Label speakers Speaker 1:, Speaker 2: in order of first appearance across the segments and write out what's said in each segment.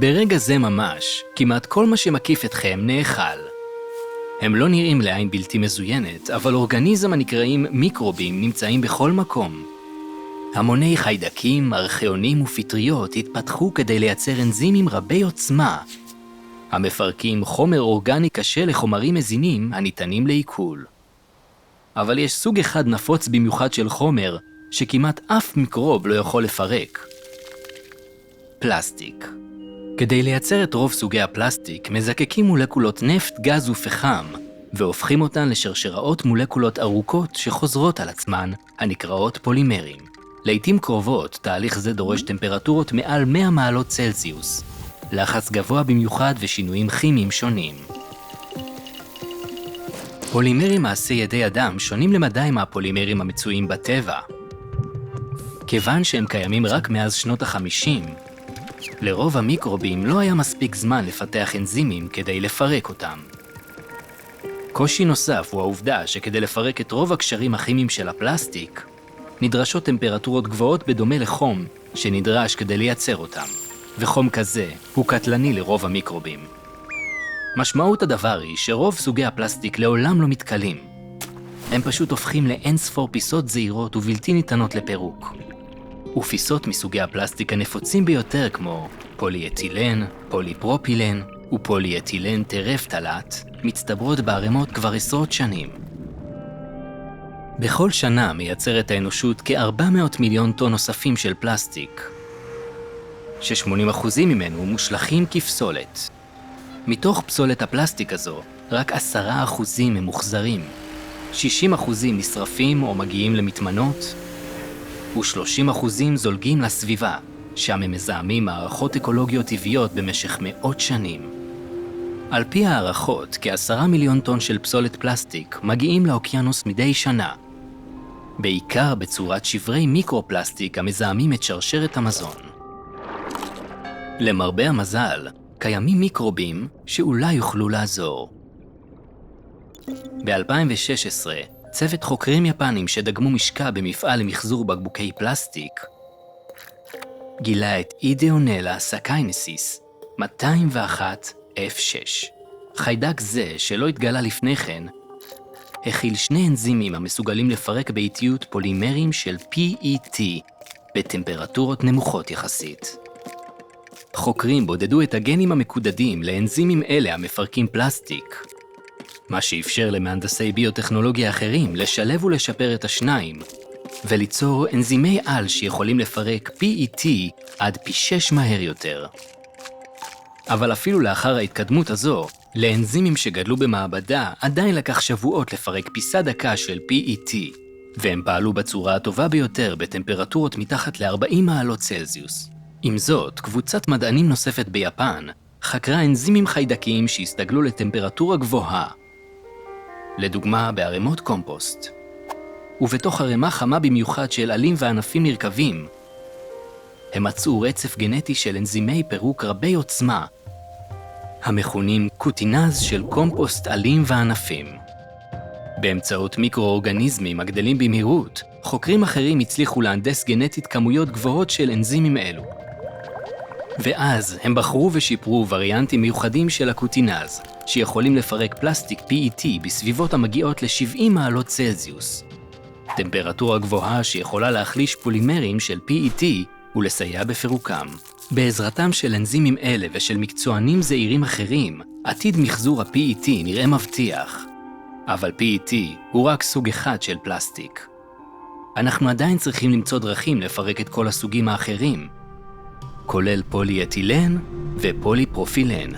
Speaker 1: ברגע זה ממש, כמעט כל מה שמקיף אתכם נאכל. הם לא נראים לעין בלתי מזוינת, אבל אורגניזם הנקראים מיקרובים נמצאים בכל מקום. המוני חיידקים, ארכיונים ופטריות התפתחו כדי לייצר אנזימים רבי עוצמה, המפרקים חומר אורגני קשה לחומרים מזינים הניתנים לעיכול. אבל יש סוג אחד נפוץ במיוחד של חומר, שכמעט אף מיקרוב לא יכול לפרק. פלסטיק. כדי לייצר את רוב סוגי הפלסטיק, מזקקים מולקולות נפט, גז ופחם, והופכים אותן לשרשראות מולקולות ארוכות שחוזרות על עצמן, הנקראות פולימרים. לעתים קרובות, תהליך זה דורש טמפרטורות מעל 100 מעלות צלזיוס, לחץ גבוה במיוחד ושינויים כימיים שונים. פולימרים מעשי ידי אדם שונים למדי מהפולימרים המצויים בטבע. כיוון שהם קיימים רק מאז שנות ה-50, לרוב המיקרובים לא היה מספיק זמן לפתח אנזימים כדי לפרק אותם. קושי נוסף הוא העובדה שכדי לפרק את רוב הקשרים הכימיים של הפלסטיק, נדרשות טמפרטורות גבוהות בדומה לחום שנדרש כדי לייצר אותם, וחום כזה הוא קטלני לרוב המיקרובים. משמעות הדבר היא שרוב סוגי הפלסטיק לעולם לא מתכלים. הם פשוט הופכים לאין ספור פיסות זעירות ובלתי ניתנות לפירוק. ופיסות מסוגי הפלסטיק הנפוצים ביותר כמו פוליאתילן, פוליפרופילן ופוליאתילן טרפטלט מצטברות בערימות כבר עשרות שנים. בכל שנה מייצרת האנושות כ-400 מיליון טון נוספים של פלסטיק, ש80% ממנו מושלכים כפסולת. מתוך פסולת הפלסטיק הזו, רק 10% הם מוחזרים, 60% נשרפים או מגיעים למטמנות, ו30% זולגים לסביבה, שם הם מזהמים מערכות אקולוגיות טבעיות במשך מאות שנים. על פי הערכות, כ10 מיליון טון של פסולת פלסטיק מגיעים לאוקיינוס מדי שנה, בעיקר בצורת שברי מיקרופלסטיק המזהמים את שרשרת המזון. למרבה המזל, קיימים מיקרובים שאולי יוכלו לעזור. ב-2016, צוות חוקרים יפנים שדגמו משקע במפעל למחזור בקבוקי פלסטיק, גילה את אידיאונלה סקיינסיס 201F6. חיידק זה, שלא התגלה לפני כן, הכיל שני אנזימים המסוגלים לפרק באיטיות פולימרים של PET בטמפרטורות נמוכות יחסית. חוקרים בודדו את הגנים המקודדים לאנזימים אלה המפרקים פלסטיק, מה שאפשר למהנדסי ביוטכנולוגיה אחרים לשלב ולשפר את השניים, וליצור אנזימי על שיכולים לפרק PET עד פי 6 מהר יותר. אבל אפילו לאחר ההתקדמות הזו, לאנזימים שגדלו במעבדה עדיין לקח שבועות לפרק פיסה דקה של PET, והם פעלו בצורה הטובה ביותר בטמפרטורות מתחת ל-40 מעלות צלזיוס. עם זאת, קבוצת מדענים נוספת ביפן חקרה אנזימים חיידקיים שהסתגלו לטמפרטורה גבוהה, לדוגמה בערימות קומפוסט. ובתוך ערימה חמה במיוחד של עלים וענפים מרכבים, הם מצאו רצף גנטי של אנזימי פירוק רבי עוצמה, המכונים קוטינז של קומפוסט עלים וענפים. באמצעות מיקרואורגניזמים הגדלים במהירות, חוקרים אחרים הצליחו להנדס גנטית כמויות גבוהות של אנזימים אלו. ואז הם בחרו ושיפרו וריאנטים מיוחדים של הקוטינז, שיכולים לפרק פלסטיק PET בסביבות המגיעות ל-70 מעלות צלזיוס. טמפרטורה גבוהה שיכולה להחליש פולימרים של PET ולסייע בפירוקם. בעזרתם של אנזימים אלה ושל מקצוענים זעירים אחרים, עתיד מחזור ה-PET נראה מבטיח. אבל PET הוא רק סוג אחד של פלסטיק. אנחנו עדיין צריכים למצוא דרכים לפרק את כל הסוגים האחרים, כולל פוליאתילן ופוליפרופילן,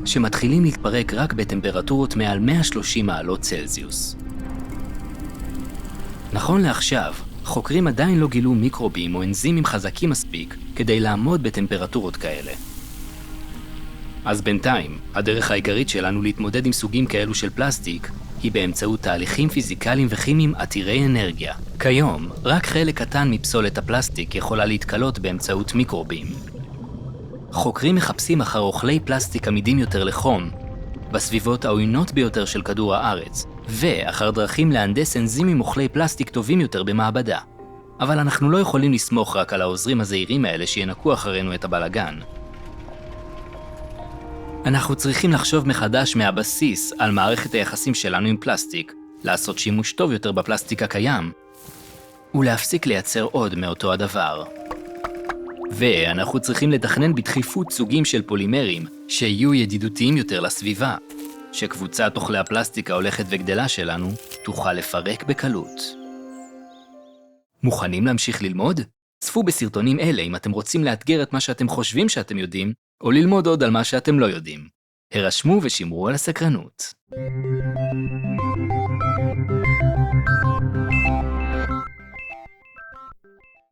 Speaker 1: שמתחילים להתפרק רק בטמפרטורות מעל 130 מעלות צלזיוס. נכון לעכשיו, חוקרים עדיין לא גילו מיקרובים או אנזימים חזקים מספיק כדי לעמוד בטמפרטורות כאלה. אז בינתיים, הדרך העיקרית שלנו להתמודד עם סוגים כאלו של פלסטיק היא באמצעות תהליכים פיזיקליים וכימיים עתירי אנרגיה. כיום, רק חלק קטן מפסולת הפלסטיק יכולה להתקלות באמצעות מיקרובים. חוקרים מחפשים אחר אוכלי פלסטיק עמידים יותר לחום, בסביבות העוינות ביותר של כדור הארץ, ואחר דרכים להנדס אנזימים אוכלי פלסטיק טובים יותר במעבדה. אבל אנחנו לא יכולים לסמוך רק על העוזרים הזעירים האלה שינקו אחרינו את הבלגן. אנחנו צריכים לחשוב מחדש מהבסיס על מערכת היחסים שלנו עם פלסטיק, לעשות שימוש טוב יותר בפלסטיק הקיים, ולהפסיק לייצר עוד מאותו הדבר. ואנחנו צריכים לתכנן בדחיפות סוגים של פולימרים שיהיו ידידותיים יותר לסביבה, שקבוצת אוכלי הפלסטיק ההולכת וגדלה שלנו תוכל לפרק בקלות. מוכנים להמשיך ללמוד? צפו בסרטונים אלה אם אתם רוצים לאתגר את מה שאתם חושבים שאתם יודעים, או ללמוד עוד על מה שאתם לא יודעים. הרשמו ושמרו על הסקרנות.